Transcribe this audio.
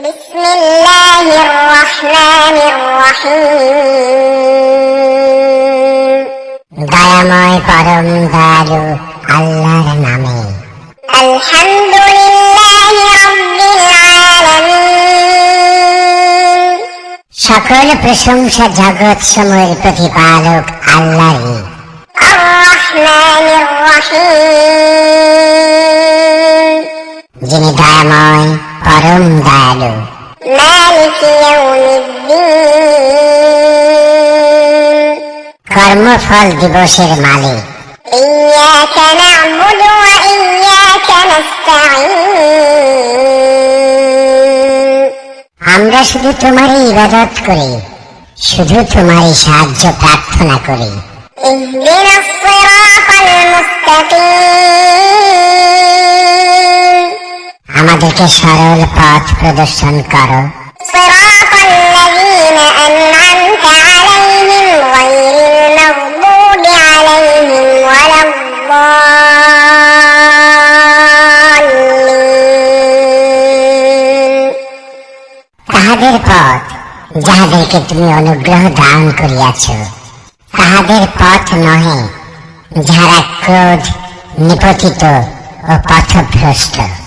বিসমিল্লাহির রহমানির রহিম। দয়াময় পরম দয়ালু আল্লাহর নামে। আলহামদুলিল্লাহি রাব্বিল আলামিন। সকল প্রশংসা জগৎ সমূহের প্রতিপালক আল্লাহরই। আর রহমানির রহিম। যিনি দয়াময় পরম দয়ালু। মালিকি ইয়াউমিদ্দিন। কর্মফল দিবসের মালিক। ইয়্যাকা না'বুদু ওয়া ইয়্যাকা নাস্তাঈন। আমরা শুধু তোমারই ইবাদত করি, শুধু তোমারই সাহায্য প্রার্থনা করি। ইহদিনাস সিরাতাল মুস্তাকিম। আমাদেরকে সরল পথ প্রদর্শন করো। সিরাতাল্লাযীনা আন'আমতা আলাইহিম গায়রিল মাগদুবি আলাইহিম ওয়ালাদ-দাল্লিন। তাহাদের পথ যাহাদেরকে তুমি অনুগ্রহ দান করিয়াছ, তাহাদের পথ নহে যাহারা ক্রোধ নিপতিত ও পথভ্রষ্ট।